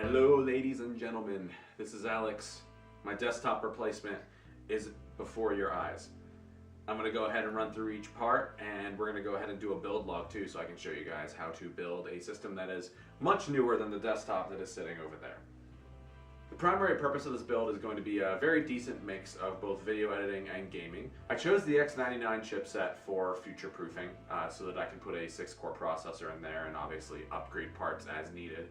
Hello ladies and gentlemen, this is Alex. My desktop replacement is before your eyes. I'm going to go ahead and run through each part, and we're going to go ahead and do a build log too, so I can show you guys how to build a system that is much newer than the desktop that is sitting over there. The primary purpose of this build is going to be a very decent mix of both video editing and gaming. I chose the X99 chipset for future proofing so that I can put a 6-core processor in there and obviously upgrade parts as needed.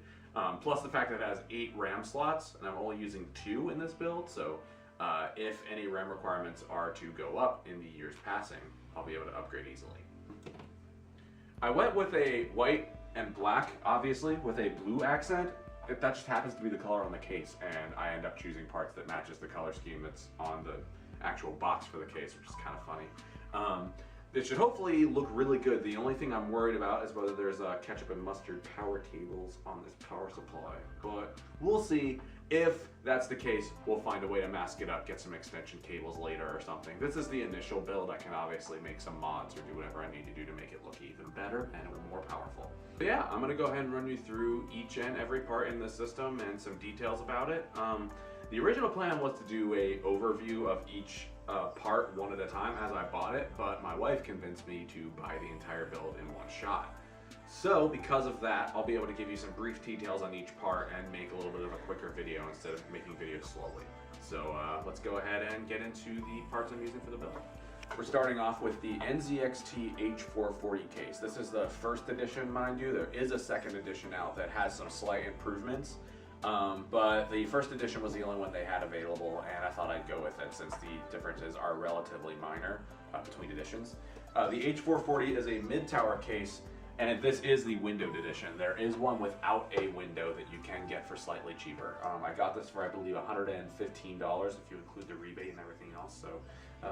Plus the fact that it has 8 RAM slots and I'm only using 2 in this build, so if any RAM requirements are to go up in the years passing, I'll be able to upgrade easily. I went with a white and black, obviously, with a blue accent. That just happens to be the color on the case, and I end up choosing parts that matches the color scheme that's on the actual box for the case, which is kind of funny. It should hopefully look really good. The only thing I'm worried about is whether there's ketchup and mustard power cables on this power supply, but we'll see. If that's the case, we'll find a way to mask it up, get some extension cables later or something. This is the initial build. I can obviously make some mods or do whatever I need to do to make it look even better and more powerful. But yeah, I'm gonna go ahead and run you through each and every part in the system and some details about it. The original plan was to do a overview of each part one at a time as I bought it, but my wife convinced me to buy the entire build in one shot. So because of that, I'll be able to give you some brief details on each part and make a little bit of a quicker video instead of making videos slowly. So let's go ahead and get into the parts I'm using for the build. We're starting off with the NZXT H440 case. This is the first edition, mind you. There is a second edition out that has some slight improvements, but the first edition was the only one they had available, and I thought I'd go with it since the differences are relatively minor between editions. The H440 is a mid-tower case, and this is the windowed edition. There is one without a window that you can get for slightly cheaper. I got this for, I believe, $115 if you include the rebate and everything else, so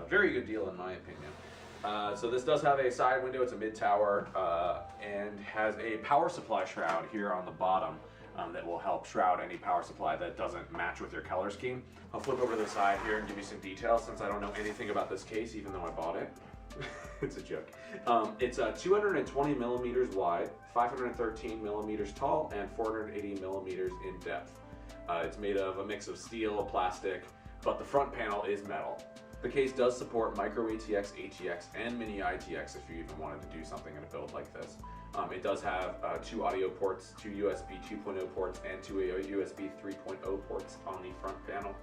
very good deal in my opinion. So this does have a side window, it's a mid-tower, and has a power supply shroud here on the bottom that will help shroud any power supply that doesn't match with your color scheme. I'll flip over to the side here and give you some details since I don't know anything about this case, even though I bought it. It's a joke. It's 220 millimeters wide, 513 millimeters tall, and 480 millimeters in depth. It's made of a mix of steel, plastic, but the front panel is metal. The case does support micro ATX, ATX, and mini ITX if you even wanted to do something in a build like this. It does have 2 audio ports, 2 USB 2.0 ports, and 2 USB 3.0 ports on the front panel.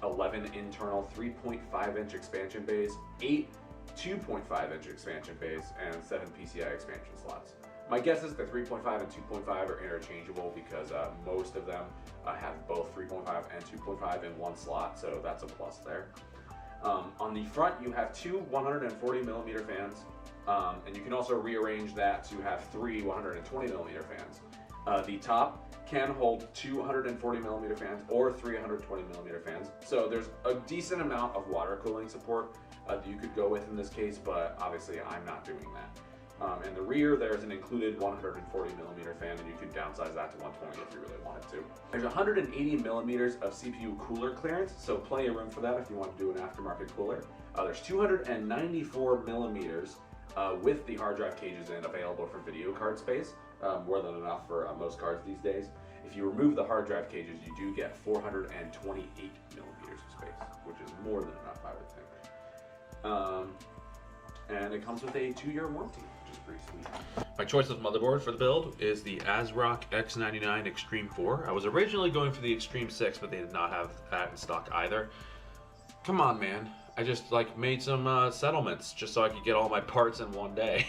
11 internal 3.5-inch expansion bays, 8 2.5-inch expansion bays, and 7 PCI expansion slots. My guess is the 3.5 and 2.5 are interchangeable because most of them have both 3.5 and 2.5 in one slot, so that's a plus there. On the front, you have 2 140 millimeter fans, and you can also rearrange that to have 3 120 millimeter fans. The top can hold 2 140 millimeter fans or 320 millimeter fans, so there's a decent amount of water cooling support that you could go with in this case, but obviously I'm not doing that. In the rear, there's an included 140 millimeter fan, and you could downsize that to 120 if you really wanted to. There's 180 millimeters of CPU cooler clearance, so plenty of room for that if you want to do an aftermarket cooler. There's 294 millimeters with the hard drive cages in available for video card space, more than enough for most cards these days. If you remove the hard drive cages, you do get 428 millimeters of space, which is more than enough, I would think. And it comes with a 2-year warranty, which is pretty sweet. My choice of motherboard for the build is the ASRock X99 Extreme 4. I was originally going for the Extreme 6, but they did not have that in stock either. Come on, man. I just made some settlements just so I could get all my parts in one day.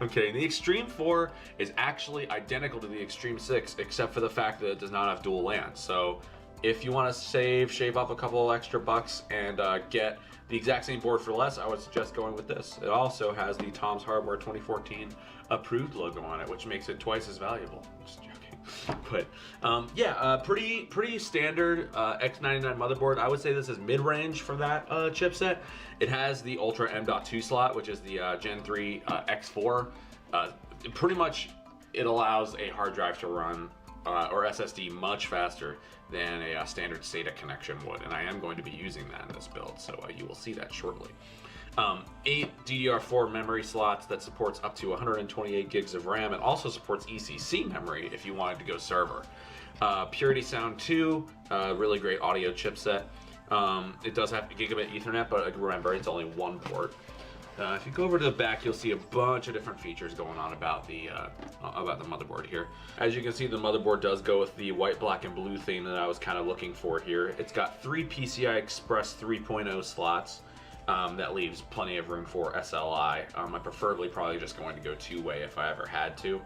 I'm kidding. The Extreme 4 is actually identical to the Extreme 6, except for the fact that it does not have dual LAN. So if you want to shave off a couple extra bucks and get the exact same board for less, I would suggest going with this. It also has the Tom's Hardware 2014 approved logo on it, which makes it twice as valuable. Just joking. But yeah, pretty standard X99 motherboard. I would say this is mid-range for that chipset. It has the Ultra M.2 slot, which is the Gen 3 X4. Pretty much it allows a hard drive to run or SSD much faster than a standard SATA connection would, and I am going to be using that in this build, so you will see that shortly. 8 DDR4 memory slots that supports up to 128 gigs of RAM. It also supports ECC memory if you wanted to go server. Purity Sound 2, really great audio chipset. It does have gigabit Ethernet, but remember, it's only one port. If you go over to the back, you'll see a bunch of different features going on about the motherboard here. As you can see, the motherboard does go with the white, black, and blue theme that I was kind of looking for here. It's got 3 PCI Express 3.0 slots. That leaves plenty of room for SLI. I'm preferably probably just going to go two-way if I ever had to.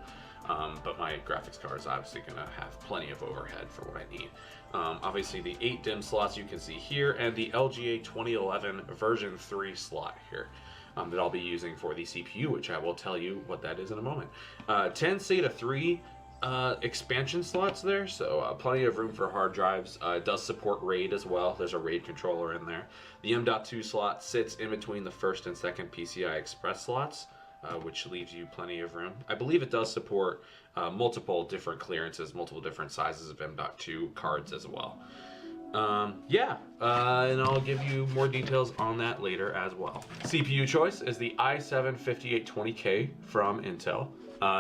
But my graphics card is obviously going to have plenty of overhead for what I need. Obviously the 8 DIMM slots you can see here, and the LGA 2011 version 3 slot here. That I'll be using for the CPU, which I will tell you what that is in a moment. 10 SATA 3 expansion slots there, so plenty of room for hard drives. It does support RAID as well. There's a RAID controller in there. The M.2 slot sits in between the first and second PCI Express slots, which leaves you plenty of room. I believe it does support multiple different clearances, multiple different sizes of M.2 cards as well. And I'll give you more details on that later as well. CPU choice is the i7-5820K from Intel.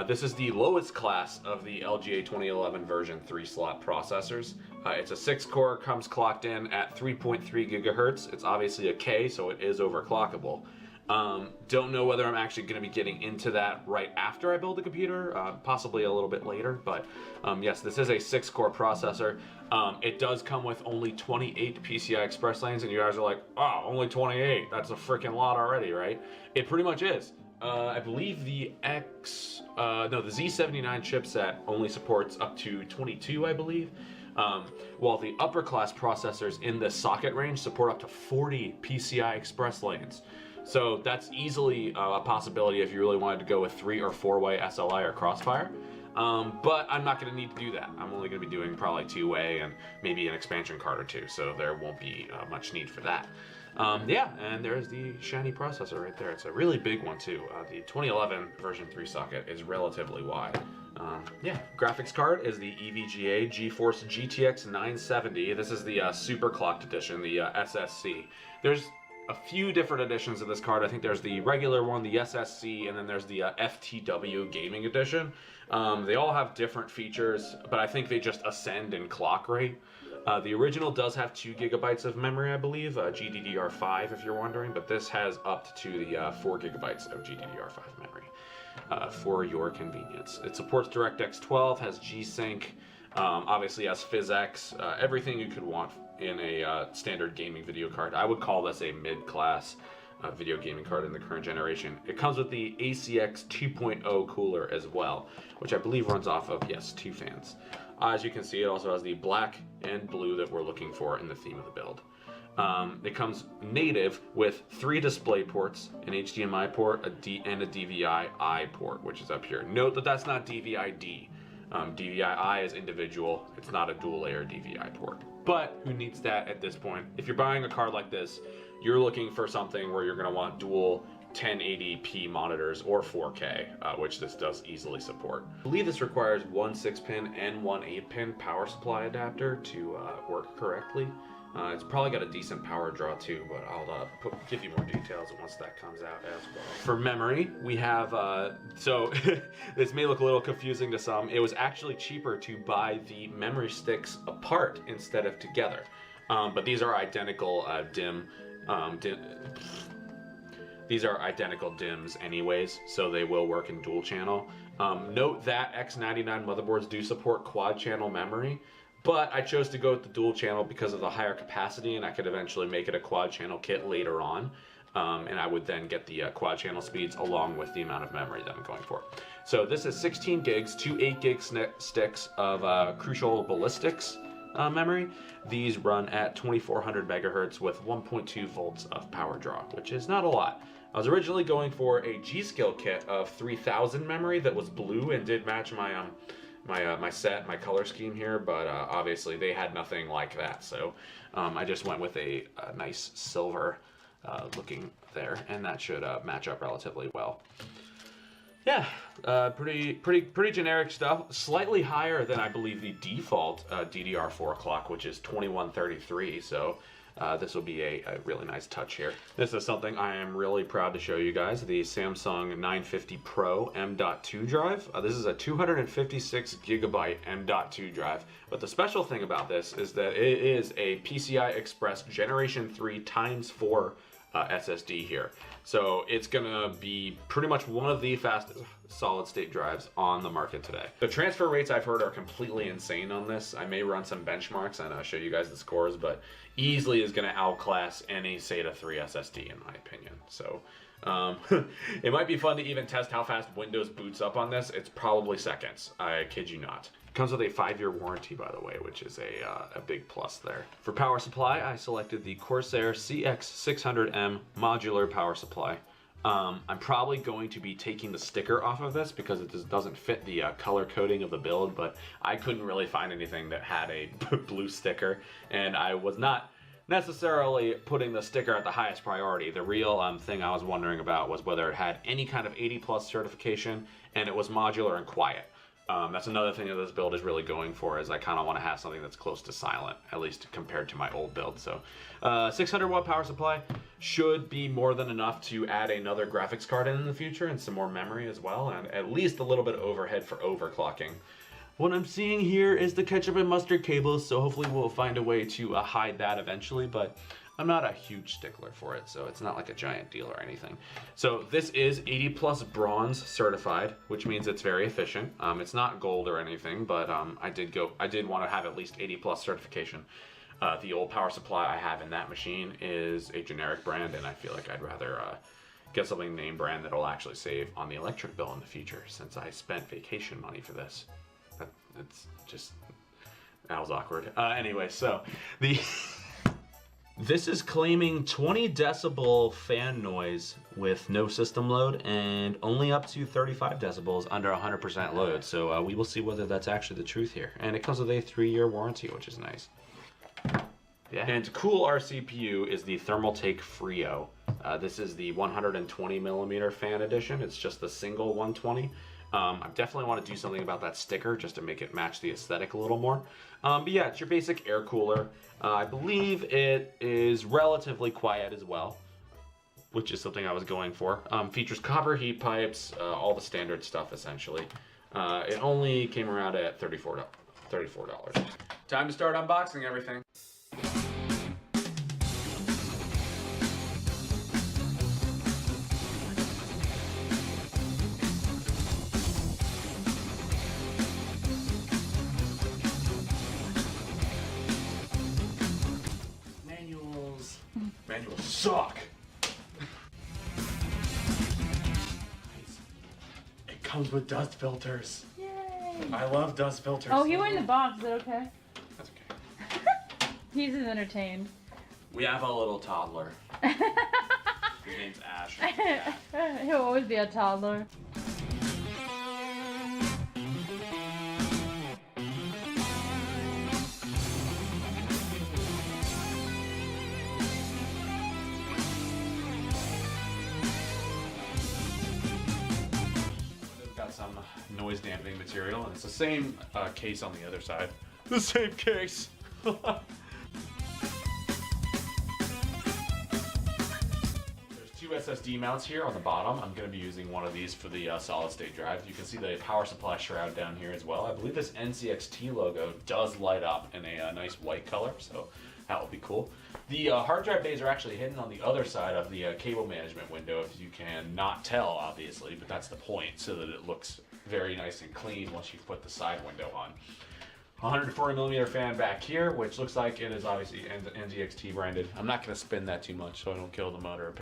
This is the lowest class of the LGA 2011 version 3 slot processors. It's a 6-core, comes clocked in at 3.3 gigahertz. It's obviously a K, so it is overclockable. Don't know whether I'm actually going to be getting into that right after I build the computer, possibly a little bit later, but yes, this is a 6-core processor. It does come with only 28 PCI Express lanes, and you guys are like, oh, only 28, that's a freaking lot already, right? It pretty much is. I believe the Z79 chipset only supports up to 22, I believe. While the upper class processors in the socket range support up to 40 PCI Express lanes. So that's easily a possibility if you really wanted to go with 3 or 4-way SLI or Crossfire. But I'm not going to need to do that. I'm only going to be doing probably 2-way and maybe an expansion card or 2, so there won't be much need for that. And there's the shiny processor right there. It's a really big one too. The 2011 version 3 socket is relatively wide. Graphics card is the EVGA GeForce GTX 970. This is the super clocked edition, the SSC. There's a few different editions of this card. I think there's the regular one, the SSC, and then there's the FTW Gaming Edition. They all have different features, but I think they just ascend in clock rate. The original does have 2 gigabytes of memory, I believe, GDDR5 if you're wondering, but this has up to the 4 gigabytes of GDDR5 memory for your convenience. It supports DirectX 12, has G-Sync, obviously has PhysX, everything you could want in a standard gaming video card. I would call this a mid-class video gaming card in the current generation. It comes with the ACX 2.0 cooler as well, which I believe runs off of, yes, 2 fans. As you can see, it also has the black and blue that we're looking for in the theme of the build. It comes native with 3 display ports, an HDMI port, and a DVI-I port, which is up here. Note that that's not DVI-D. DVI-I is individual. It's not a dual-layer DVI port. But who needs that at this point? If you're buying a card like this, you're looking for something where you're going to want dual 1080p monitors or 4K, which this does easily support. I believe this requires one 6-pin and one 8-pin power supply adapter to work correctly. It's probably got a decent power draw too, but I'll give you more details once that comes out as well. For memory, we have, so this may look a little confusing to some. It was actually cheaper to buy the memory sticks apart instead of together. But these are identical these are identical DIMMs anyways, so they will work in dual channel. Note that X99 motherboards do support quad channel memory, but I chose to go with the dual channel because of the higher capacity, and I could eventually make it a quad channel kit later on. And I would then get the quad channel speeds along with the amount of memory that I'm going for. So this is 16 gigs, 2 8-gig sticks of Crucial Ballistics memory. These run at 2400 megahertz with 1.2 volts of power draw, which is not a lot. I was originally going for a G-Skill kit of 3000 memory that was blue and did match my my color scheme here, but obviously they had nothing like that, so I just went with a nice silver looking there, and that should match up relatively well. Yeah, pretty generic stuff. Slightly higher than I believe the default DDR4 clock, which is 2133. So this will be a really nice touch here. This is something I am really proud to show you guys, the Samsung 950 Pro M.2 drive. This is a 256 gigabyte M.2 drive, but the special thing about this is that it is a PCI Express Generation 3 x4 SSD here. So it's gonna be pretty much one of the fastest solid state drives on the market today. The transfer rates I've heard are completely insane on this. I may run some benchmarks and I'll show you guys the scores, but easily is gonna outclass any SATA 3 SSD in my opinion. So it might be fun to even test how fast Windows boots up on this. It's probably seconds, I kid you not. Comes with a 5-year warranty, by the way, which is a big plus there. For power supply, I selected the Corsair CX600M modular power supply. I'm probably going to be taking the sticker off of this because it just doesn't fit the color coding of the build, but I couldn't really find anything that had a blue sticker, and I was not necessarily putting the sticker at the highest priority. The real thing I was wondering about was whether it had any kind of 80+ certification and it was modular and quiet. That's another thing that this build is really going for, is I kind of want to have something that's close to silent, at least compared to my old build. So 600 watt power supply should be more than enough to add another graphics card in the future and some more memory as well, and at least a little bit of overhead for overclocking. What I'm seeing here is the ketchup and mustard cables, so hopefully we'll find a way to hide that eventually, but I'm not a huge stickler for it, so it's not like a giant deal or anything. So this is 80+ bronze certified, which means it's very efficient. It's not gold or anything, but I did want to have at least 80+ certification. The old power supply I have in that machine is a generic brand, and I feel like I'd rather get something name brand that'll actually save on the electric bill in the future, since I spent vacation money for this. It's just, that was awkward. Anyway, so this is claiming 20 decibel fan noise with no system load and only up to 35 decibels under 100% load. So we will see whether that's actually the truth here. And it comes with a 3-year warranty, which is nice. Yeah. And to cool our CPU is the Thermaltake Frio. This is the 120mm fan edition. It's just the single 120. I definitely want to do something about that sticker just to make it match the aesthetic a little more. But yeah, it's your basic air cooler. I believe it is relatively quiet as well, which is something I was going for. Features copper heat pipes, all the standard stuff essentially. It only came around at $34. Time to start unboxing everything. Manuals suck. It comes with dust filters. Yay! I love dust filters. Oh, he went in the box. Is that okay? That's okay. He's entertained. We have a little toddler. His name's Ash. He'll always be a toddler. Some noise dampening material, and it's the same case on the other side. The same case. There's 2 SSD mounts here on the bottom. I'm going to be using one of these for the solid state drive. You can see the power supply shroud down here as well. I believe this NCXT logo does light up in a nice white color, so that will be cool. The hard drive bays are actually hidden on the other side of the cable management window, if you can not tell, obviously, but that's the point, so that it looks very nice and clean once you put the side window on. 140mm fan back here, which looks like it is obviously NZXT branded. I'm not going to spin that too much so I don't kill the motor.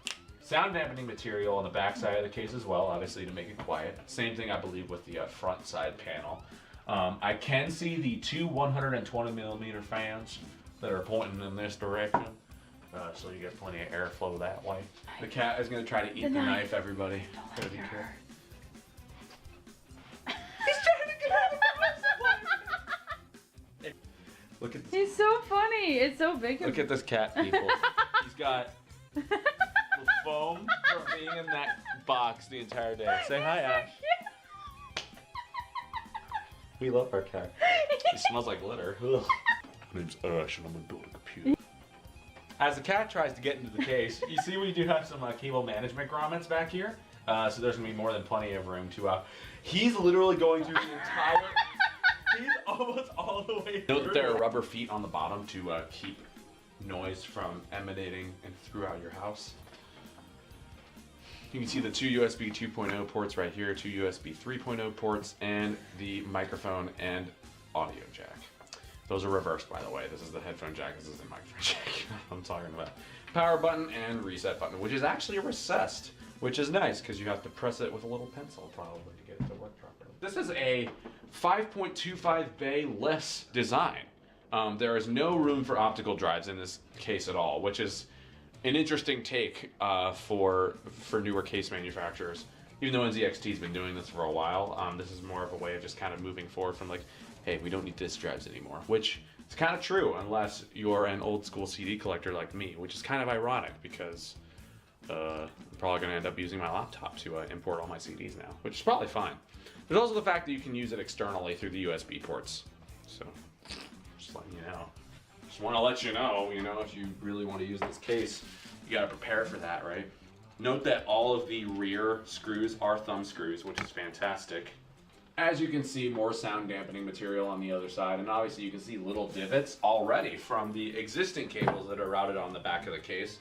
Sound dampening material on the back side of the case as well, obviously to make it quiet. Same thing I believe with the front side panel. I can see the 2 120mm fans that are pointing in this direction, so you get plenty of airflow that way. The cat is going to try to eat the knife, everybody. Gotta be careful. He's trying to get out of the Look at this. He's so funny. It's so big. Look at this cat, people. He's got the foam from being in that box the entire day. Say hi, Ash. We love our cat. He smells like litter. Ugh. My name's Ash and I'm gonna build a computer. As the cat tries to get into the case, you see we do have some cable management grommets back here. So there's gonna be more than plenty of room to. He's literally going through the entire. He's almost all the way through. Note that there are rubber feet on the bottom to keep noise from emanating and throughout your house. You can see the two USB 2.0 ports right here, two USB 3.0 ports, and the microphone and audio jack. Those are reversed, by the way. This is the headphone jack, this is the microphone jack. I'm talking about power button and reset button, which is actually recessed, which is nice because you have to press it with a little pencil probably to get it to work properly. This is a 5.25 bay-less design. There is no room for optical drives in this case at all, which is an interesting take for newer case manufacturers. Even though NZXT's been doing this for a while, this is more of a way of just kind of moving forward from like, hey, we don't need disk drives anymore, which is kind of true unless you're an old school CD collector like me, which is kind of ironic because I'm probably going to end up using my laptop to import all my CDs now, which is probably fine. There's also the fact that you can use it externally through the USB ports. So, just letting you know. Just want to let you know, if you really want to use this case, you got to prepare for that, right? Note that all of the rear screws are thumb screws, which is fantastic. As you can see, more sound dampening material on the other side, and obviously you can see little divots already from the existing cables that are routed on the back of the case.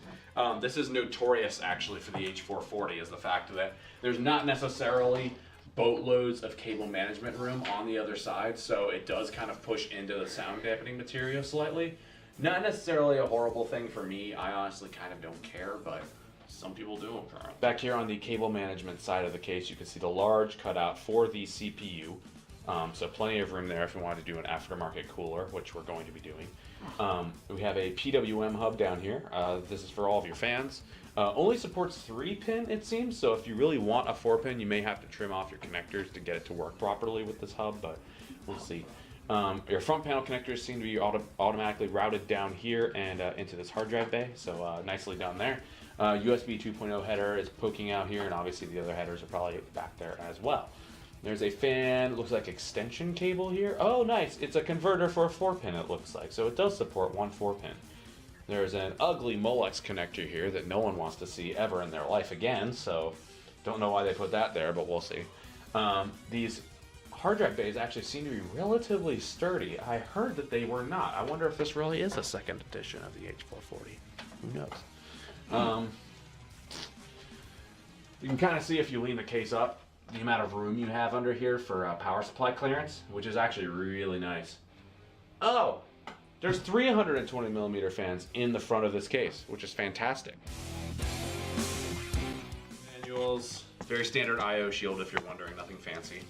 This is notorious actually for the H440, is the fact that there's not necessarily boatloads of cable management room on the other side, so it does kind of push into the sound dampening material slightly. Not necessarily a horrible thing for me, I honestly kind of don't care, but some people do. Back here on the cable management side of the case, you can see the large cutout for the CPU. So plenty of room there if you want to do an aftermarket cooler, which we're going to be doing. We have a PWM hub down here. This is for all of your fans. Only supports 3-pin, it seems, so if you really want a 4-pin, you may have to trim off your connectors to get it to work properly with this hub, but we'll see. Your front panel connectors seem to be automatically routed down here and into this hard drive bay, so nicely done there. USB 2.0 header is poking out here, and obviously the other headers are probably back there as well. There's a fan, looks like extension cable here. Oh, nice. It's a converter for a 4-pin, it looks like. So it does support one 4-pin. There's an ugly Molex connector here that no one wants to see ever in their life again, so don't know why they put that there, but we'll see. These hard drive bays actually seem to be relatively sturdy. I heard that they were not. I wonder if this really is a second edition of the H440. Who knows? You can kind of see if you lean the case up, the amount of room you have under here for power supply clearance, which is actually really nice. Oh, there's 320 millimeter fans in the front of this case, which is fantastic. Manuals, very standard I/O shield if you're wondering, nothing fancy.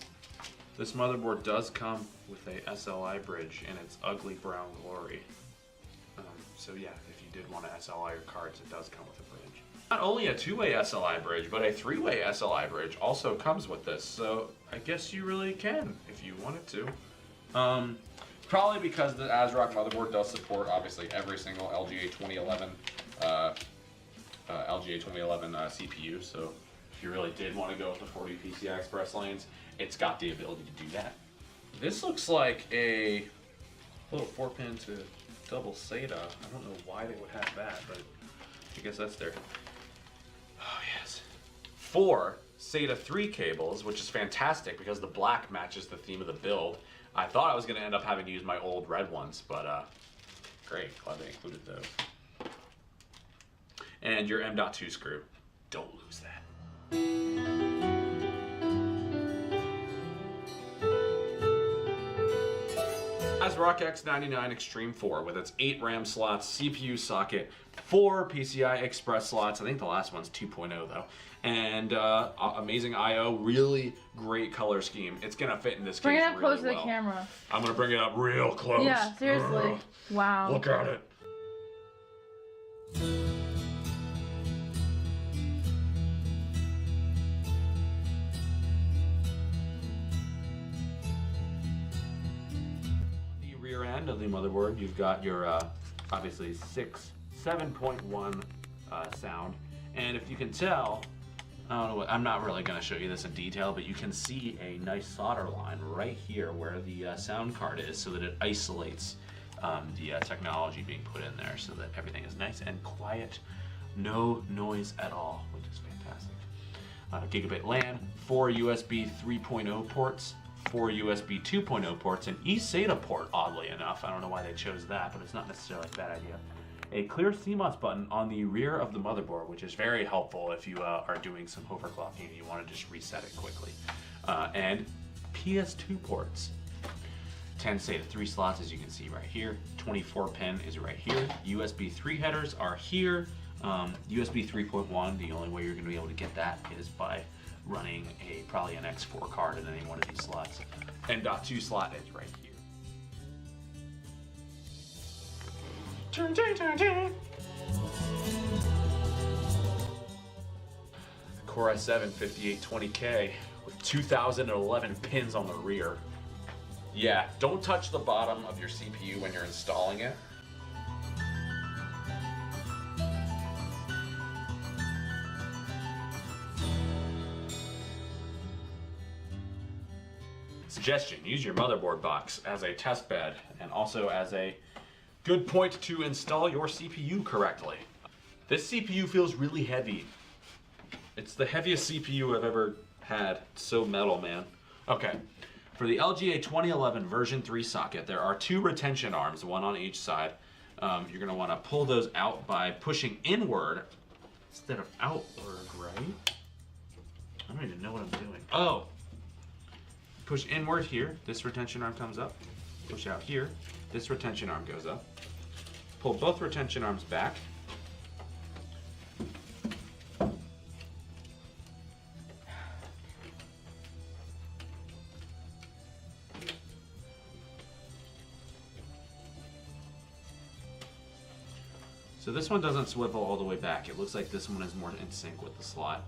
This motherboard does come with a SLI bridge in its ugly brown glory. So yeah, if you did want to SLI your cards, it does come with a bridge. Not only a 2-way SLI bridge, but a 3-way SLI bridge also comes with this. So I guess you really can if you wanted to. Probably because the ASRock motherboard does support obviously every single LGA 2011 CPU. So if you really did want to go with the 40 PCI Express lanes, it's got the ability to do that. This looks like a little 4-pin to double SATA. I don't know why they would have that, but I guess that's their. Oh yes, 4 SATA 3 cables, which is fantastic because the black matches the theme of the build. I thought I was going to end up having to use my old red ones, but great, glad they included those. And your M.2 screw, don't lose that. ASRock X99 Extreme 4 with its 8 RAM slots, CPU socket, 4 PCI Express slots. I think the last one's 2.0 though. And amazing I/O, really great color scheme. It's gonna fit in this case really well. Bring it up close to the camera. I'm gonna bring it up real close. Yeah, seriously. Ugh. Wow. Look at it. The rear end of the motherboard, you've got your obviously 7.1 sound, and if you can tell, I don't know what, I'm not really going to show you this in detail, but you can see a nice solder line right here where the sound card is so that it isolates the technology being put in there so that everything is nice and quiet, no noise at all, which is fantastic. Gigabit LAN, 4 USB 3.0 ports, 4 USB 2.0 ports, an eSATA port, oddly enough. I don't know why they chose that, but it's not necessarily a bad idea. A clear CMOS button on the rear of the motherboard, which is very helpful if you are doing some overclocking and you want to just reset it quickly. And PS2 ports. 10 SATA 3 slots, as you can see right here. 24 pin is right here. USB 3 headers are here. USB 3.1, the only way you're going to be able to get that is by running probably an X4 card in any one of these slots. And .2 slot is right here. Core i7 5820K with 2011 pins on the rear. Yeah, don't touch the bottom of your CPU when you're installing it. Suggestion, use your motherboard box as a test bed and also as a good point to install your CPU correctly. This CPU feels really heavy. It's the heaviest CPU I've ever had. It's so metal, man. Okay, for the LGA 2011 version 3 socket, there are 2 retention arms, one on each side. You're gonna wanna pull those out by pushing inward instead of outward, right? I don't even know what I'm doing. Oh! Push inward here, this retention arm comes up. Push out here, this retention arm goes up. Pull both retention arms back. So this one doesn't swivel all the way back. It looks like this one is more in sync with the slot.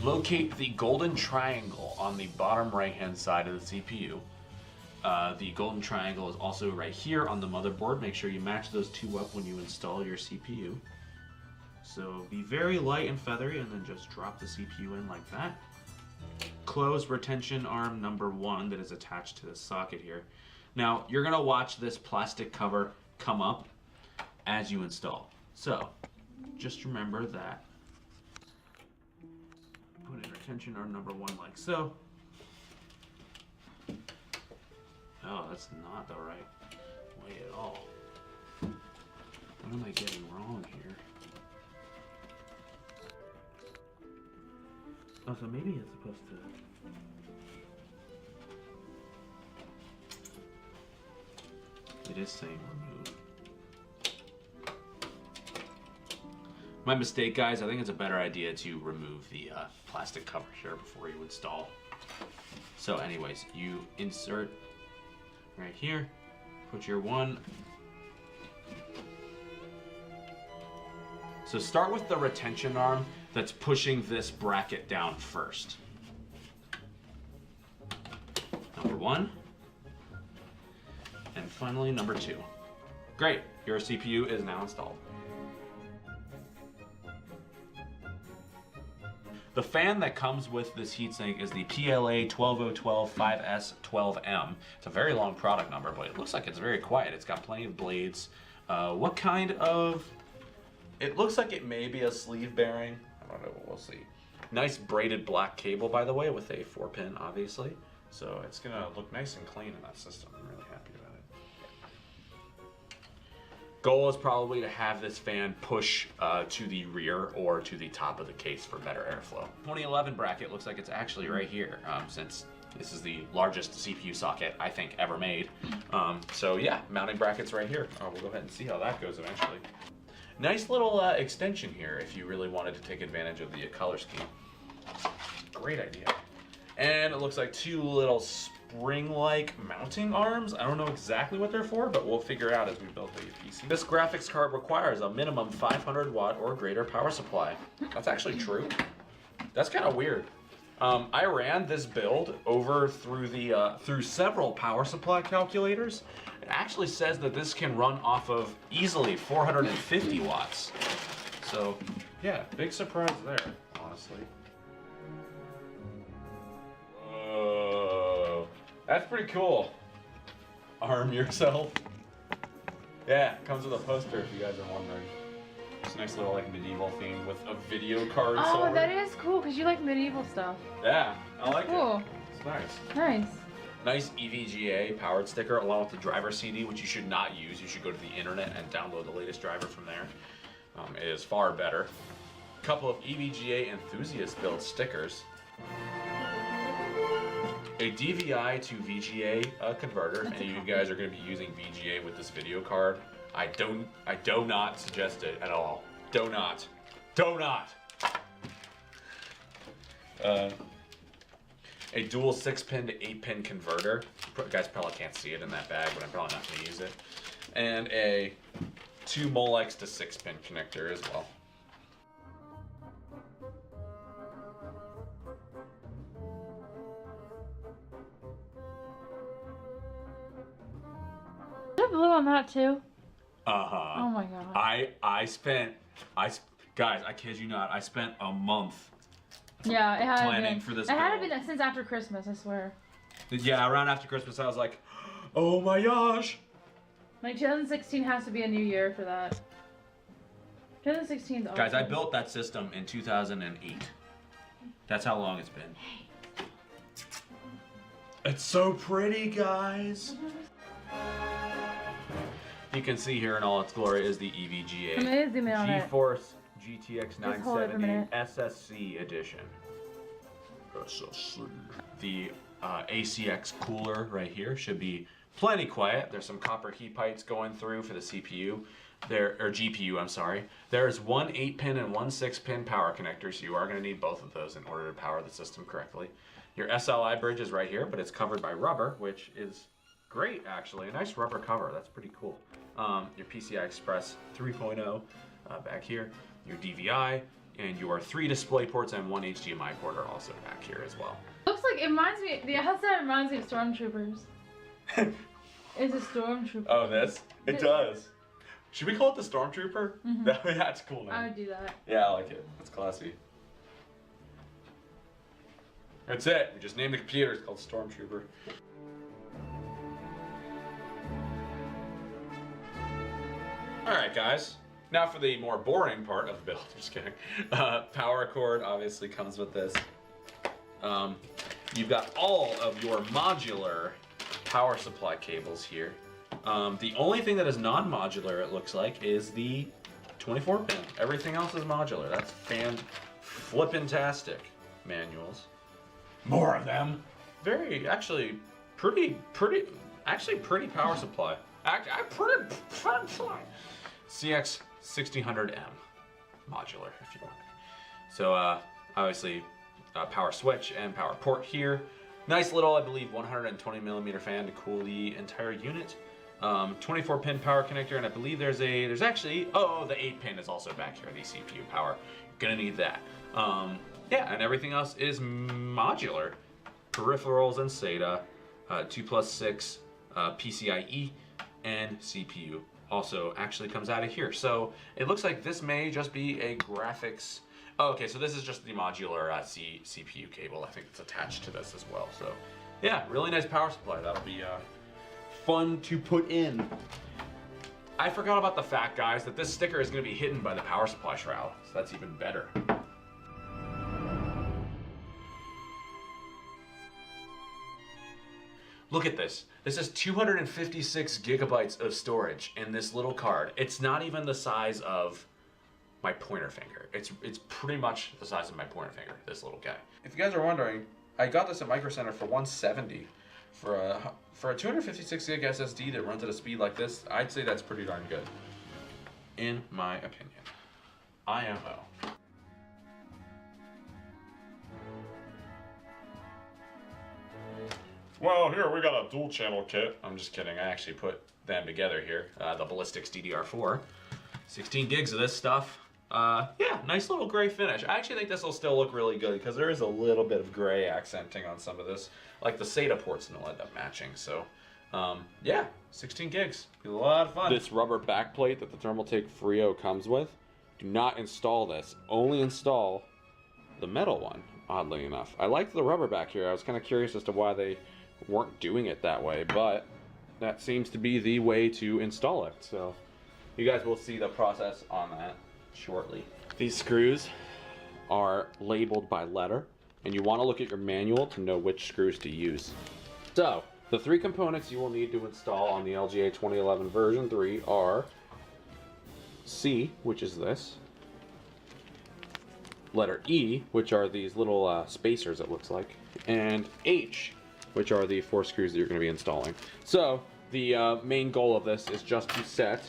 Locate the golden triangle on the bottom right-hand side of the CPU. The golden triangle is also right here on the motherboard. Make sure you match those two up when you install your CPU. So be very light and feathery and then just drop the CPU in like that. Close retention arm number 1 that is attached to the socket here. Now you're gonna watch this plastic cover come up as you install. So just remember that. Put in retention arm number 1 like so. Oh, that's not the right way at all. What am I getting wrong here? Oh, so maybe it's supposed to... It is saying remove. My mistake, guys. I think it's a better idea to remove the plastic cover here before you install. So anyways, you insert right here, put your 1. So start with the retention arm that's pushing this bracket down first. Number 1. And finally, number 2. Great, your CPU is now installed. The fan that comes with this heatsink is the PLA 12012 5S12M. It's a very long product number, but it looks like it's very quiet. It's got plenty of blades. What kind of... It looks like it may be a sleeve bearing. I don't know, we'll see. Nice braided black cable, by the way, with a 4-pin, obviously. So it's gonna look nice and clean in that system. I'm really happy about it. Goal is probably to have this fan push to the rear or to the top of the case for better airflow. 2011 bracket looks like it's actually right here, since this is the largest CPU socket I think ever made. So yeah, mounting brackets right here. We'll go ahead and see how that goes eventually. Nice little extension here if you really wanted to take advantage of the color scheme. Great idea. And it looks like 2 little spring-like mounting arms. I don't know exactly what they're for, but we'll figure out as we build the PC. This graphics card requires a minimum 500 watt or greater power supply. That's actually true. That's kind of weird. I ran this build over through several power supply calculators. It actually says that this can run off of easily 450 watts. So yeah, big surprise there, honestly. Whoa, that's pretty cool. arm yourself. Yeah, it comes with a poster if you guys are wondering. It's a nice little like medieval theme with a video card Oh, sword. that is cool because you like medieval stuff. Yeah, I like Cool. it. It's nice. Nice. Nice EVGA powered sticker along with the driver CD, which you should not use. You should go to the internet and download the latest driver from there. It is far better. A couple of EVGA enthusiast built stickers. A DVI to VGA converter, and you guys are going to be using VGA with this video card. I do not suggest it at all. Do not. A dual 6-pin to 8-pin converter. You guys probably can't see it in that bag, but I'm probably not going to use it. And a 2 Molex to 6-pin connector as well. Is there blue on that too? Uh-huh. Oh my god. Guys, I kid you not, I spent a month Yeah, it had planning been. for this It had build. been since after Christmas, I swear. Yeah, around after Christmas, I was like, oh my gosh. Like 2016 has to be a new year for that. 2016 is awesome. Guys, I built that system in 2008. That's how long it's been. It's so pretty, guys. You can see here in all its glory is the EVGA I'm gonna zoom in on it. GeForce GTX Just hold it for a 970 minute. SSC edition. SSC. The ACX cooler right here should be plenty quiet. There's some copper heat pipes going through for the CPU. GPU, I'm sorry. There's one 8-pin and one 6-pin power connector, so you are going to need both of those in order to power the system correctly. Your SLI bridge is right here, but it's covered by rubber, which is great, actually. A nice rubber cover. That's pretty cool. Your PCI Express 3.0 back here. Your DVI, and your 3 display ports and 1 HDMI port are also back here as well. Looks like it reminds me. The outside reminds me of Stormtroopers. It's a Stormtrooper. Oh, this? It does. Should we call it the Stormtrooper? Mhm. That's a cool name. I would do that. Yeah, I like it. It's classy. That's it. We just named the computer. It's called Stormtrooper. Alright, guys. Now for the more boring part of the build. Just kidding. Power cord obviously comes with this. You've got all of your modular power supply cables here. The only thing that is non-modular, it looks like, is the 24-pin. Everything else is modular. That's fan-flippin-tastic. Manuals. More of them. Very, actually, pretty power supply. CX 1600M. Modular, if you want. So, obviously, power switch and power port here. Nice little, I believe, 120mm fan to cool the entire unit. 24-pin power connector, and I believe there's actually, oh, the 8-pin is also back here, the CPU power. You're gonna need that. Yeah, and everything else is modular. Peripherals and SATA, 2+6 PCIe, and CPU also actually comes out of here. So it looks like this may just be a graphics. Oh, okay, so this is just the modular CPU cable. I think it's attached to this as well. So yeah, really nice power supply. That'll be fun to put in. I forgot about the fact, guys, that this sticker is going to be hidden by the power supply shroud. So that's even better. Look at this. This is 256 gigabytes of storage in this little card. It's not even the size of my pointer finger. It's pretty much the size of my pointer finger, this little guy. If you guys are wondering, I got this at Micro Center for $170. For a 256 gig SSD that runs at a speed like this, I'd say that's pretty darn good. In my opinion. IMO. Well, here we got a dual channel kit. I'm just kidding. I actually put them together here. The Ballistics DDR4. 16 gigs of this stuff. Yeah, nice little gray finish. I actually think this will still look really good because there is a little bit of gray accenting on some of this. Like the SATA ports will end up matching. So, yeah, 16 gigs. Be a lot of fun. This rubber backplate that the Thermaltake Frio comes with, do not install this. Only install the metal one, oddly enough. I liked the rubber back here. I was kind of curious as to why they weren't doing it that way, but that seems to be the way to install it. So you guys will see the process on that shortly. These screws are labeled by letter, and you want to look at your manual to know which screws to use. So the three components you will need to install on the LGA 2011 version 3 are C, which is this, letter E, which are these little spacers, it looks like, and H, which are the 4 screws that you're going to be installing. So the main goal of this is just to set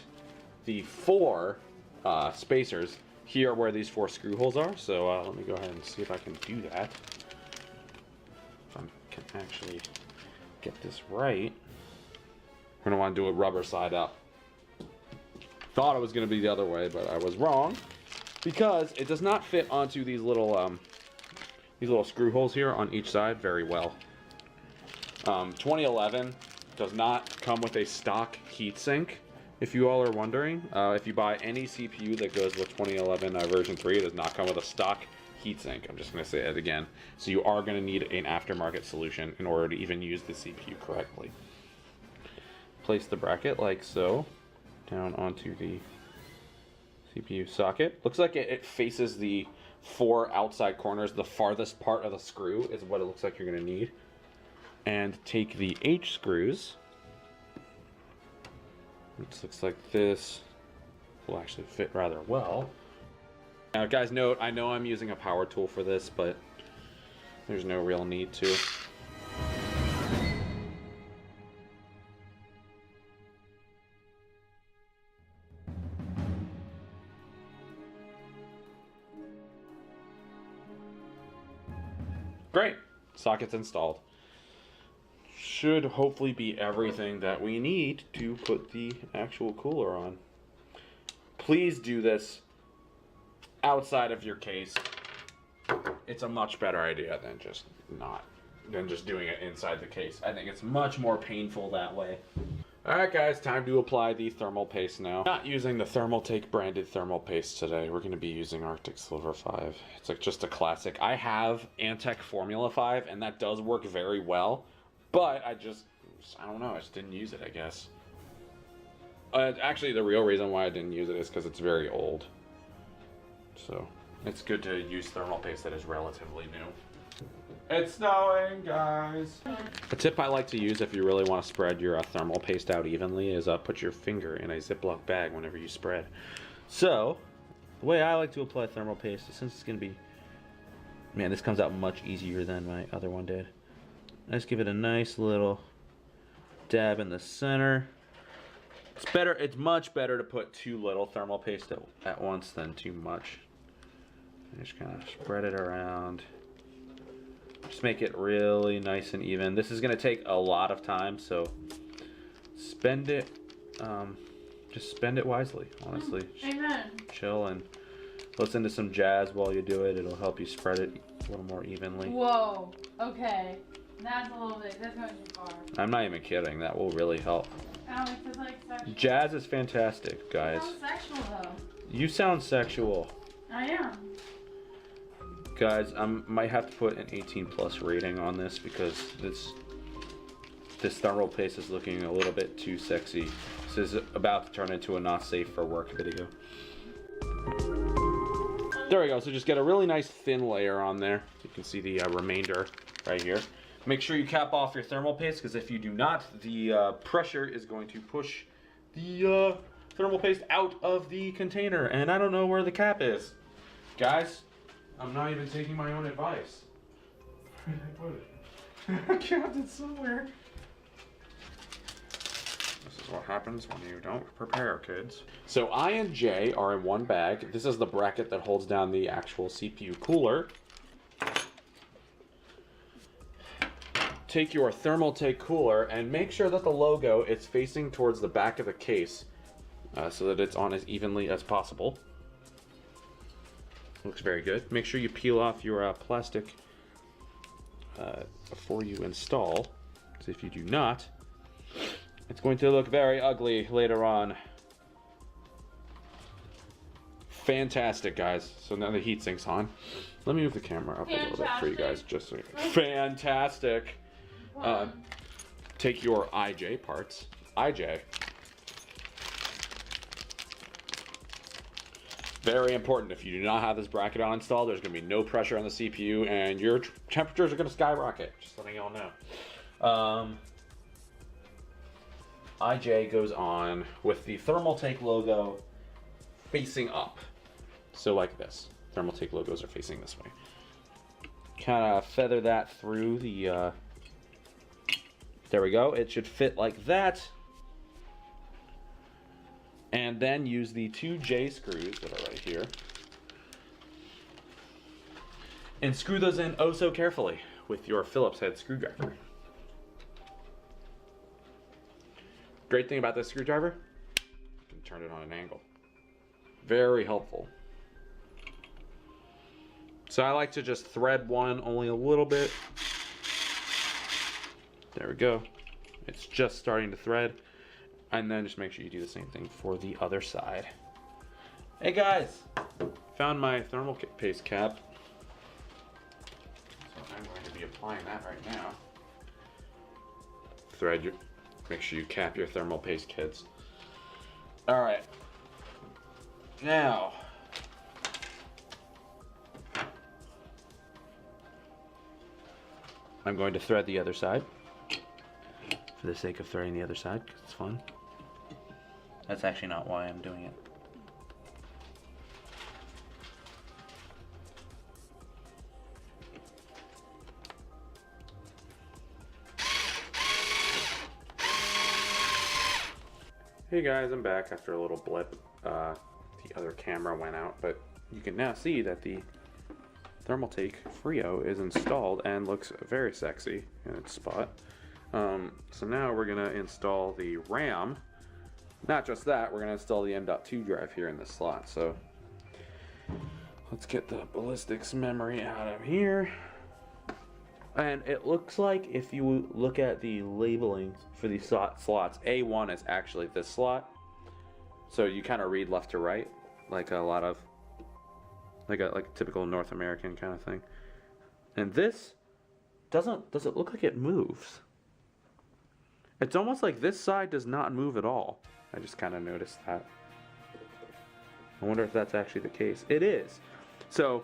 the 4 spacers here where these 4 screw holes are. So let me go ahead and see if I can do that. If I can actually get this right. We're going to want to do it rubber side up. Thought it was going to be the other way, but I was wrong, because it does not fit onto these little screw holes here on each side very well. 2011 does not come with a stock heatsink, if you all are wondering. If you buy any CPU that goes with 2011 version 3, it does not come with a stock heatsink. I'm just going to say it again. So you are going to need an aftermarket solution in order to even use the CPU correctly. Place the bracket like so, down onto the CPU socket. Looks like it faces the 4 outside corners. The farthest part of the screw is what it looks like you're going to need. And take the H screws, which looks like this, will actually fit rather well. Now guys, note, I know I'm using a power tool for this, but there's no real need to. Great, socket's installed. Should hopefully be everything that we need to put the actual cooler on. Please do this outside of your case. It's a much better idea than just doing it inside the case. I think it's much more painful that way. Alright guys, time to apply the thermal paste now. Not using the Thermaltake branded thermal paste today. We're going to be using Arctic Silver 5. It's like just a classic. I have Antec Formula 5 and that does work very well. But I don't know, I just didn't use it, I guess. Actually, the real reason why I didn't use it is because it's very old. So, it's good to use thermal paste that is relatively new. It's snowing, guys! A tip I like to use if you really want to spread your thermal paste out evenly is put your finger in a Ziploc bag whenever you spread. So, the way I like to apply thermal paste is, since it's going to be... Man, this comes out much easier than my other one did. Let's give it a nice little dab in the center. It's much better to put too little thermal paste at once than too much. Just kind of spread it around. Just make it really nice and even. This is going to take a lot of time, so spend it. Just spend it wisely, honestly. Amen. Chill and listen to some jazz while you do it. It'll help you spread it a little more evenly. Whoa. Okay. That's a little bit. That's going too far. I'm not even kidding. That will really help. Alex is like sexual. Jazz is fantastic, guys. You sound sexual though. You sound sexual. I am. Guys, I might have to put an 18+ rating on this because this thermal paste is looking a little bit too sexy. This is about to turn into a not safe for work video. There we go. So just get a really nice thin layer on there. You can see the remainder right here. Make sure you cap off your thermal paste, because if you do not, the pressure is going to push the thermal paste out of the container, and I don't know where the cap is. Guys, I'm not even taking my own advice. Where did I put it? I capped it somewhere. This is what happens when you don't prepare, kids. So I and J are in one bag. This is the bracket that holds down the actual CPU cooler. Take your Thermaltake cooler and make sure that the logo is facing towards the back of the case so that it's on as evenly as possible. Looks very good. Make sure you peel off your plastic before you install, because if you do not, it's going to look very ugly later on. Fantastic, guys. So now the heat sink's on. Let me move the camera up a little bit for you guys. Just so fantastic. Take your IJ parts IJ. Very important. If you do not have this bracket on installed, there's going to be no pressure on the CPU, and your temperatures are going to skyrocket. Just letting y'all know. IJ goes on with the Thermaltake logo facing up. So like this. Thermaltake logos are facing this way. Kind of feather that through the... there we go. It should fit like that. And then use the 2 J screws that are right here. And screw those in oh so carefully with your Phillips head screwdriver. Great thing about this screwdriver, you can turn it on an angle. Very helpful. So I like to just thread one only a little bit. There we go. It's just starting to thread. And then just make sure you do the same thing for the other side. Hey guys, found my thermal paste cap. So I'm going to be applying that right now. Make sure you cap your thermal paste, kids. All right. Now, I'm going to thread the other side for the sake of threading the other side because it's fun. That's actually not why I'm doing it. Hey guys, I'm back after a little blip. The other camera went out, but you can now see that the Thermaltake Frio is installed and looks very sexy in its spot. So now we're gonna install the RAM. Not just that, we're gonna install the M.2 drive here in this slot. So let's get the ballistics memory out of here. And it looks like if you look at the labeling for these slots, A1 is actually this slot. So you kind of read left to right, like a lot of, like a typical North American kind of thing. And this does it look like it moves? It's almost like this side does not move at all. I just kind of noticed that. I wonder if that's actually the case. It is. So,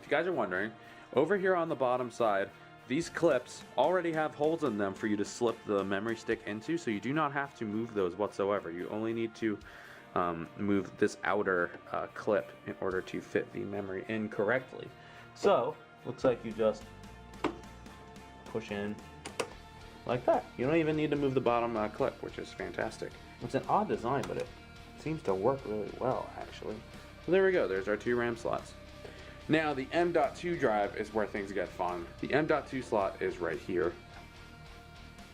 if you guys are wondering, over here on the bottom side, these clips already have holes in them for you to slip the memory stick into, so you do not have to move those whatsoever. You only need to move this outer clip in order to fit the memory in correctly. So, looks like you just push in like that. You don't even need to move the bottom clip, which is fantastic. It's an odd design, but it seems to work really well, actually. So there we go. There's our 2 RAM slots. Now, the M.2 drive is where things get fun. The M.2 slot is right here.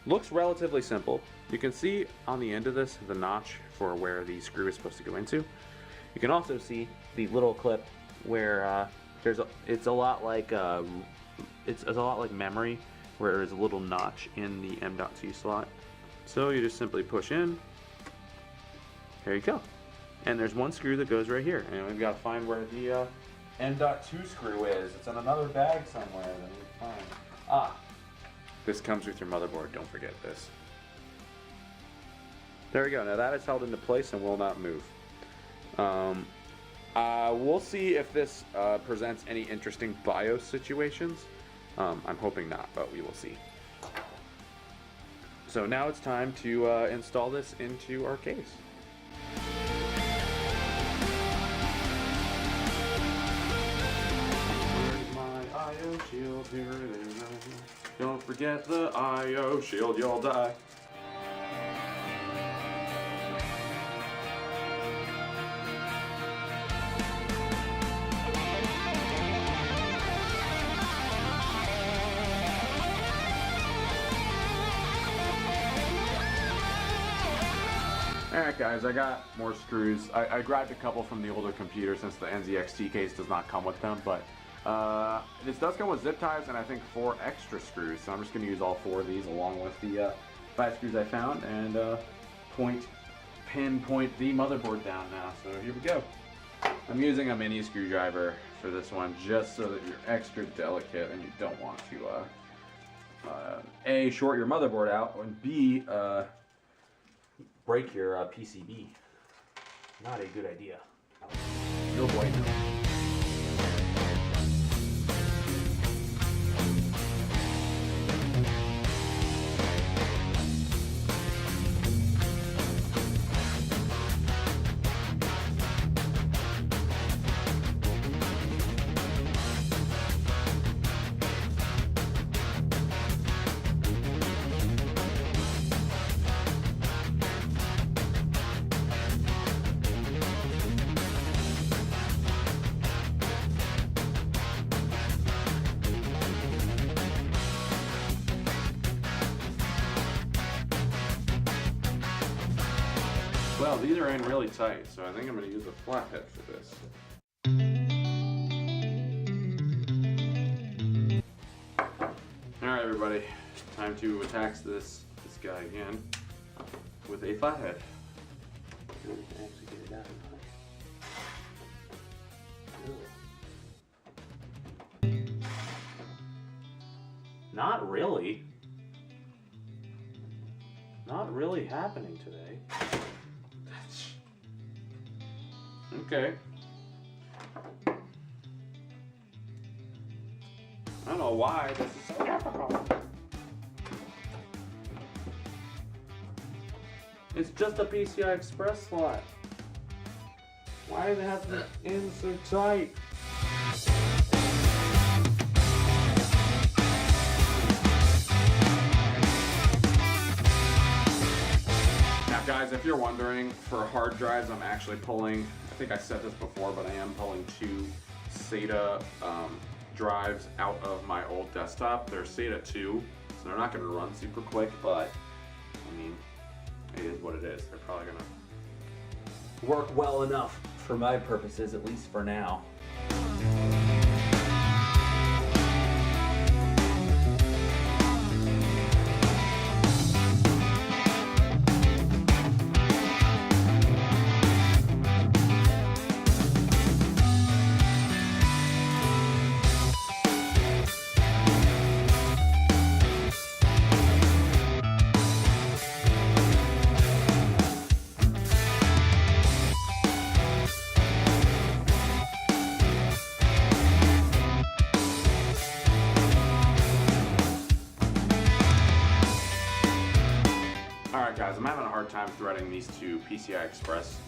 Looks relatively simple. You can see on the end of this the notch for where the screw is supposed to go into. You can also see the little clip where it's a lot like memory, where there's a little notch in the M.2 slot. So you just simply push in. There you go. And there's one screw that goes right here. And we've got to find where the M.2 screw is. It's in another bag somewhere that we find. Ah, this comes with your motherboard. Don't forget this. There we go. Now that is held into place and will not move. We'll see if this presents any interesting BIOS situations. I'm hoping not, but we will see. So now it's time to install this into our case. Where's my IO shield? Here it is. Don't forget the IO shield, you'll die. Alright guys, I got more screws. I grabbed a couple from the older computer since the NZXT case does not come with them, but this does come with zip ties and I think 4 extra screws, so I'm just going to use all 4 of these along with the 5 screws I found and pinpoint the motherboard down now. So here we go. I'm using a mini screwdriver for this one just so that you're extra delicate and you don't want to A, short your motherboard out, and B, break your PCB. Not a good idea. No boy. Well, these are in really tight, so I think I'm going to use a flathead for this. Alright everybody, time to attack this guy again with a flathead. Actually get it out. Not really. Not really happening today. Okay. I don't know why this is so difficult. It's just a PCI Express slot. Why does it have to be in so tight? Now guys, if you're wondering, for hard drives I'm actually pulling, I think I said this before, but I am pulling 2 SATA drives out of my old desktop. They're SATA 2, so they're not going to run super quick, but I mean, it is what it is. They're probably going to work well enough for my purposes, at least for now. Alright guys, I'm having a hard time threading these 2 PCI Express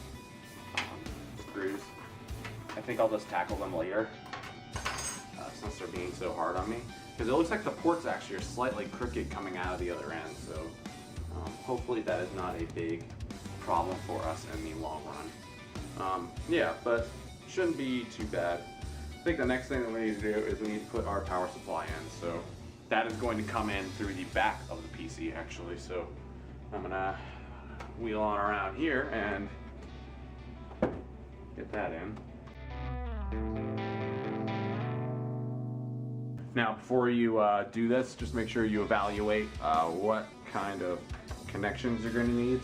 screws. I think I'll just tackle them later, since they're being so hard on me. Because it looks like the ports actually are slightly crooked coming out of the other end, so hopefully that is not a big problem for us in the long run. Yeah, but shouldn't be too bad. I think the next thing that we need to do is we need to put our power supply in. So that is going to come in through the back of the PC actually. So I'm gonna wheel on around here and get that in. Now before you do this, just make sure you evaluate what kind of connections you're gonna need.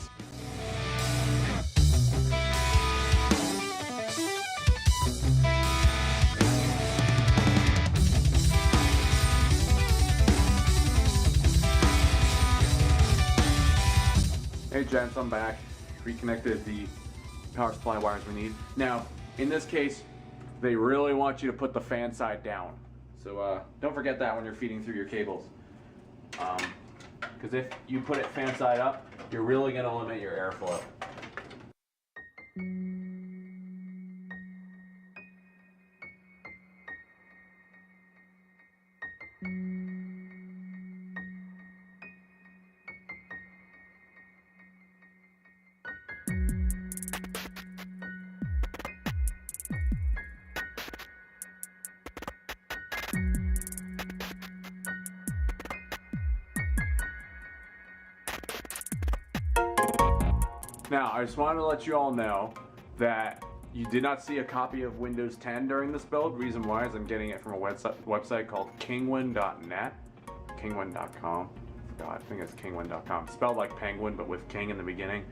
Hey gents, I'm back. Reconnected the power supply wires we need. Now, in this case, they really want you to put the fan side down. So don't forget that when you're feeding through your cables. Because if you put it fan side up, you're really going to limit your airflow. Now, I just wanted to let you all know that you did not see a copy of Windows 10 during this build. Reason why is I'm getting it from a website called kingwin.net, kingwin.com. I think it's kingwin.com. Spelled like penguin, but with king in the beginning.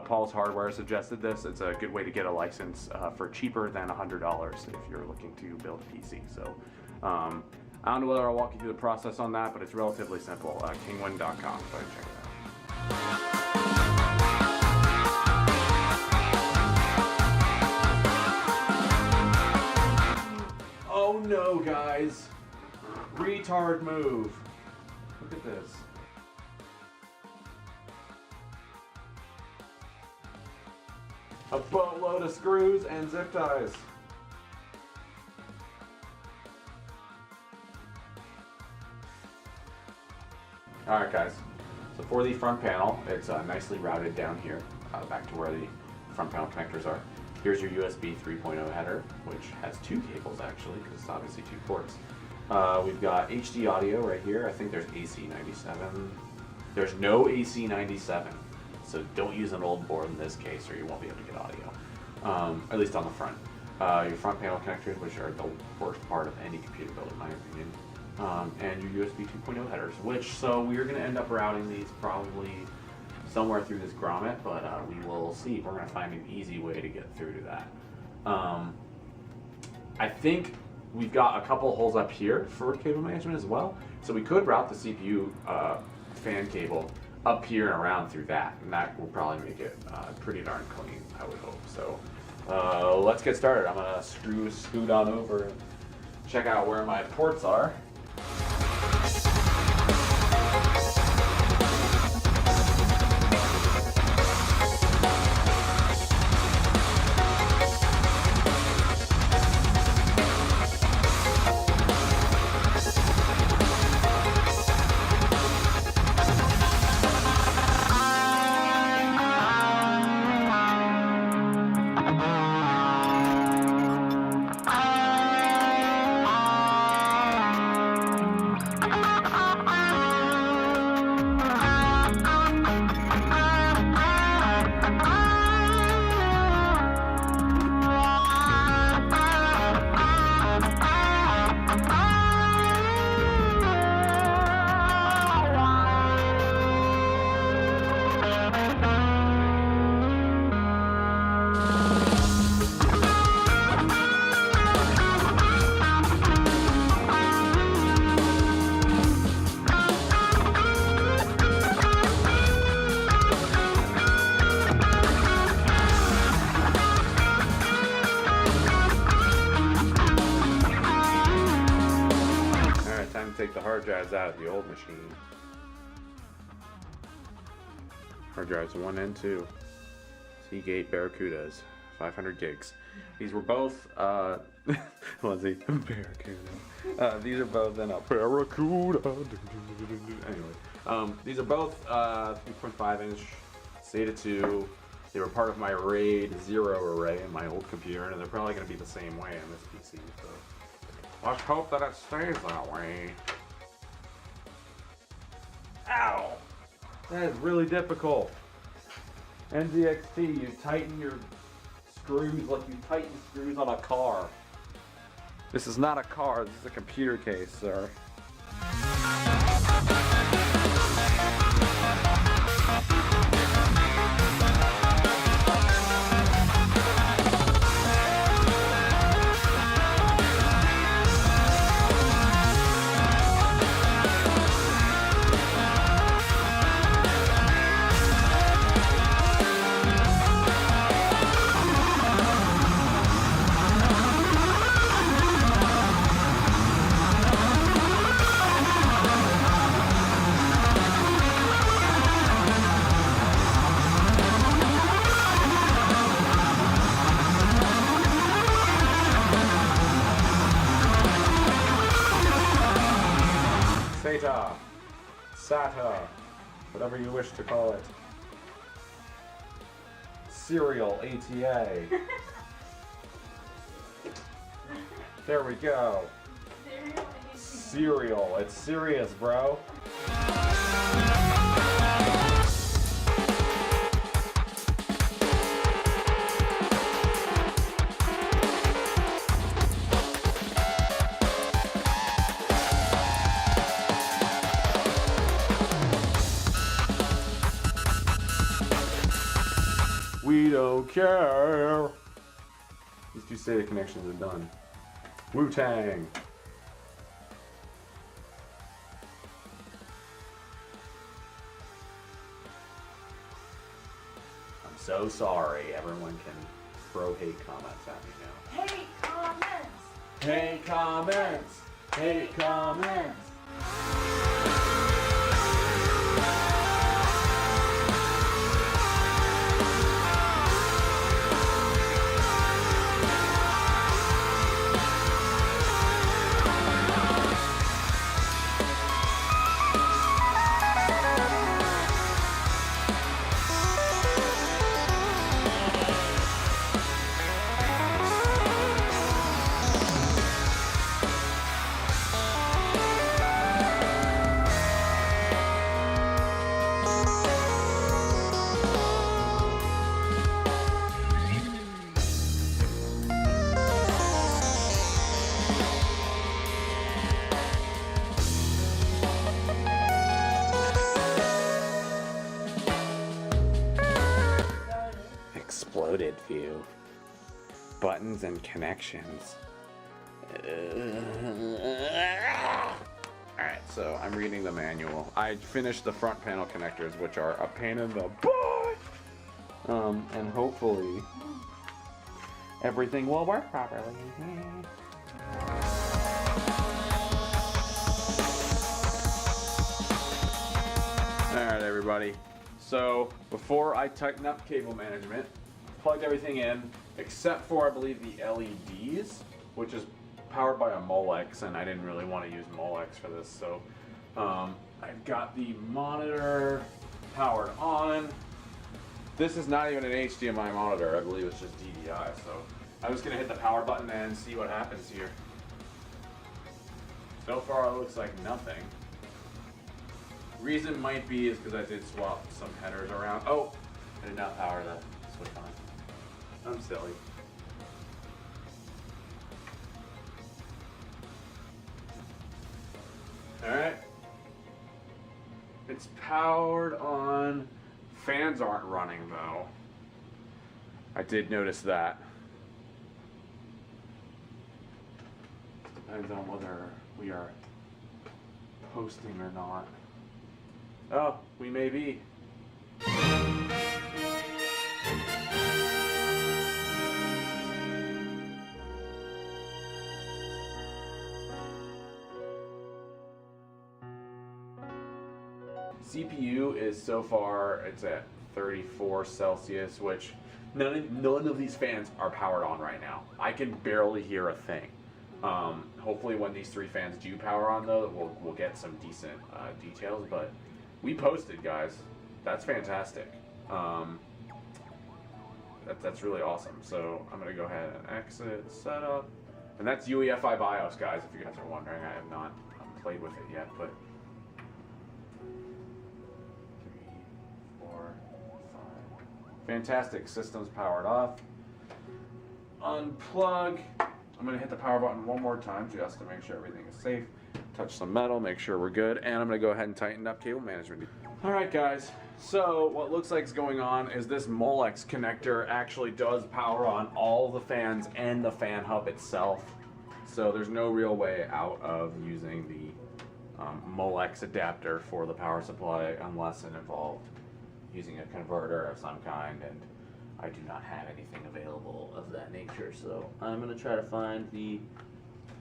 Paul's Hardware suggested this. It's a good way to get a license for cheaper than $100 if you're looking to build a PC. So I don't know whether I'll walk you through the process on that, but it's relatively simple. Kingwin.com, so check it out. no, guys. Retard move. Look at this. A boatload of screws and zip ties. Alright guys, so for the front panel, it's nicely routed down here, back to where the front panel connectors are. Here's your USB 3.0 header, which has two cables actually, because it's obviously two ports. We've got HD audio right here. I think there's AC97. There's no AC97, so don't use an old board in this case or you won't be able to get audio, at least on the front. Your front panel connectors, which are the worst part of any computer build in my opinion. And your USB 2.0 headers, so we're going to end up routing these probably somewhere through this grommet, but we will see. We're going to find an easy way to get through to that. I think we've got a couple holes up here for cable management as well, so we could route the CPU fan cable up here and around through that, and that will probably make it pretty darn clean, I would hope. So let's get started. I'm going to scoot on over and check out where my ports are. Take the hard drives out of the old machine. Hard drives 1 and 2. Seagate Barracudas, 500 gigs. These were both, let's see, Barracuda. These are both in a Barracuda. Anyway, these are both 3.5 inch SATA 2. They were part of my RAID 0 array in my old computer, and they're probably going to be the same way on this PC. So let's hope that it stays that way. Ow! That is really difficult. NZXT, you tighten your screws like you tighten screws on a car. This is not a car, this is a computer case, sir. SATA, whatever you wish to call it. Serial ATA. There we go. Serial. It's serious, bro. We don't care. These two SATA connections are done. Wu-Tang. I'm so sorry. Everyone can throw hate comments at me now. Hate comments! Hate comments. Hate comments. Exploded view. Buttons and connections. Alright, so I'm reading the manual. I finished the front panel connectors, which are a pain in the butt. And hopefully everything will work properly. Alright, everybody. So before I tighten up cable management, plugged everything in except for I believe the LEDs, which is powered by a Molex, and I didn't really want to use Molex for this, so I've got the monitor powered on. This is not even an HDMI monitor, I believe it's just DVI, so I'm just gonna hit the power button and see what happens here. So far it looks like nothing. Reason might be is because I did swap some headers around. Oh, I did not power the switch on. I'm silly. Alright. It's powered on. Fans aren't running though. I did notice that. Depends on whether we are posting or not. Oh, we may be. CPU is so far, it's at 34 Celsius, which none of these fans are powered on right now. I can barely hear a thing. Hopefully when these 3 fans do power on though, we'll get some decent details, but we posted, guys. That's fantastic. That's really awesome. So I'm gonna go ahead and exit setup. And that's UEFI BIOS, guys, if you guys are wondering. I have not played with it yet, but 3, 4, 5. Fantastic. System's powered off. Unplug. I'm gonna hit the power button one more time just to make sure everything is safe. Touch some metal, make sure we're good, and I'm gonna go ahead and tighten up cable management. All right, guys. So what looks like is going on is this Molex connector actually does power on all the fans and the fan hub itself. So there's no real way out of using the Molex adapter for the power supply unless it involved using a converter of some kind, and I do not have anything available of that nature. So I'm gonna try to find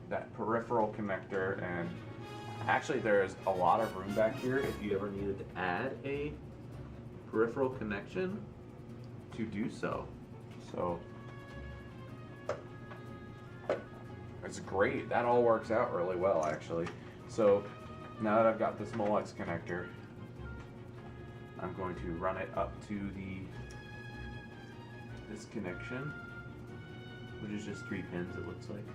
that peripheral connector, and actually there's a lot of room back here if you ever needed to add a peripheral connection to do so. So it's great. That all works out really well, actually. So now that I've got this Molex connector, I'm going to run it up to this connection, which is just 3 pins, it looks like.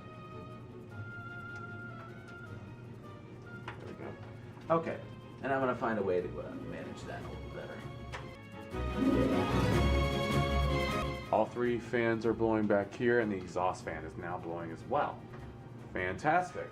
There we go. Okay, and I'm going to find a way to manage that a little better. All 3 fans are blowing back here, and the exhaust fan is now blowing as well. Fantastic.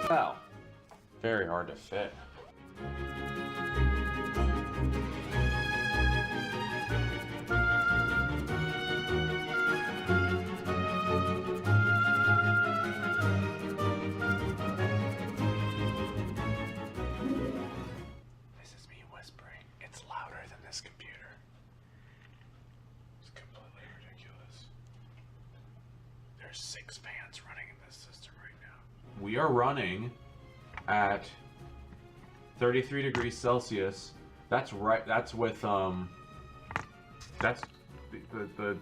Well, very hard to fit. This is me whispering. It's louder than this computer. It's completely ridiculous. There's 6 fans running in this system right now. We are running at 33 degrees Celsius. That's right. That's with That's the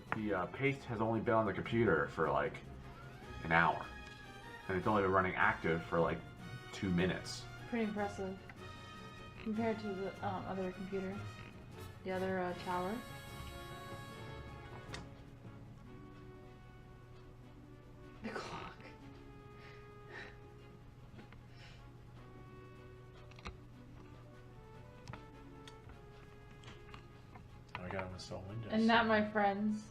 paste has only been on the computer for like an hour, and it's only been running active for like 2 minutes. Pretty impressive compared to the other computer, the other tower. The clock. I gotta install Windows. And that, my friends,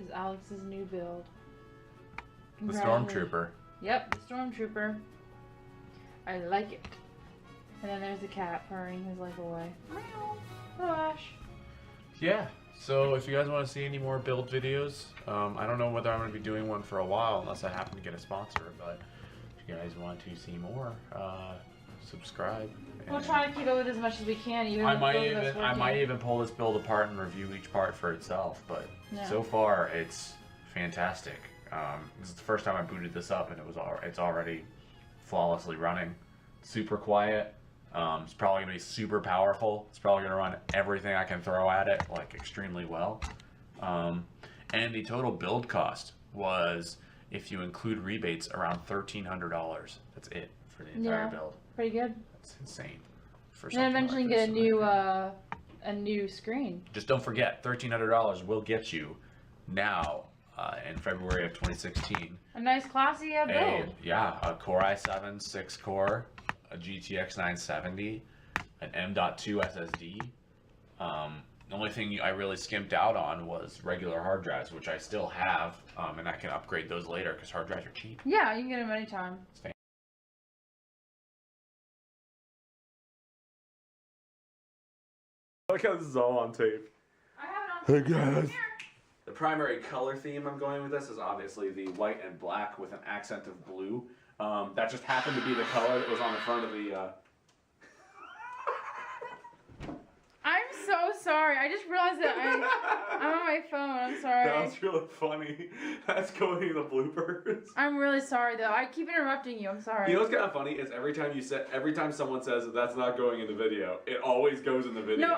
is Alex's new build. The Stormtrooper. Yep, the Stormtrooper. I like it. And then there's the cat purring his life away. Meow. Hello, Ash. Yeah. So if you guys want to see any more build videos, I don't know whether I'm going to be doing one for a while unless I happen to get a sponsor. But if you guys want to see more, subscribe. We'll try to keep up with as much as we can. Even I might even pull this build apart and review each part for itself. But so far, it's fantastic. This is the first time I booted this up, and it's already flawlessly running. Super quiet. It's probably gonna be super powerful. It's probably gonna run everything I can throw at it like extremely well. And the total build cost was, if you include rebates, around $1,300. That's it for the entire build. Pretty good. That's insane. For and then eventually like get a new screen. Just don't forget, $1,300 will get you now in February of 2016. A nice classy build. A Core i7 6-core, a GTX 970, an M.2 SSD. The only thing I really skimped out on was regular hard drives, which I still have, and I can upgrade those later because hard drives are cheap. Yeah, you can get them anytime. I like how this is all on tape. I have it on Hey guys. The primary color theme I'm going with this is obviously the white and black with an accent of blue. That just happened to be the color that was on the front of the... I'm so sorry. I just realized that I'm on my phone. I'm sorry. That was really funny. That's going in the bloopers. I'm really sorry though. I keep interrupting you. I'm sorry. You know what's kind of funny is every time someone says that that's not going in the video, it always goes in the video. No,